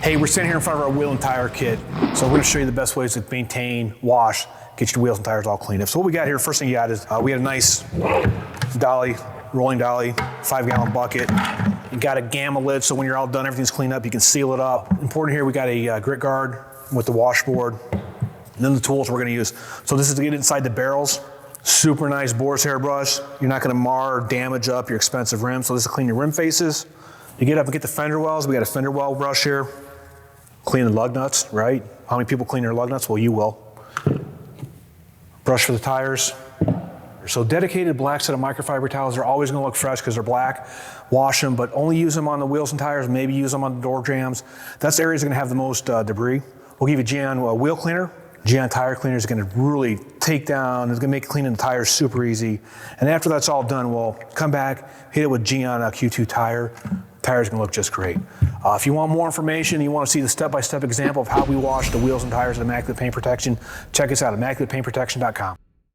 Hey, we're standing here in front of our wheel and tire kit. So we're gonna show you the best ways to maintain, wash, get your wheels and tires all cleaned up. So what we got here, first thing you got is, we had a nice Dolly, rolling Dolly, 5-gallon bucket. You got a gamma lid, so when you're all done, everything's cleaned up, you can seal it up. Important here, we got a grit guard with the washboard. And then the tools we're gonna use. So this is to get inside the barrels. Super nice Boars hairbrush. You're not gonna mar or damage up your expensive rims. So this will clean your rim faces. You get up and get the fender wells. We got a fender well brush here. Clean the lug nuts, right? How many people clean their lug nuts? Well, you will. Brush for the tires. So dedicated black set of microfiber towels are always gonna look fresh because they're black. Wash them, but only use them on the wheels and tires, maybe use them on the door jambs. That's the areas that are gonna have the most debris. We'll give you Gyeon wheel cleaner. Gyeon tire cleaner is gonna really take down, it's gonna make cleaning the tires super easy. And after that's all done, we'll come back, hit it with Gyeon Q2 Tire. Tire's gonna look just great. If you want more information, you wanna see the step-by-step example of how we wash the wheels and tires with immaculate paint protection, check us out at immaculatepaintprotection.com.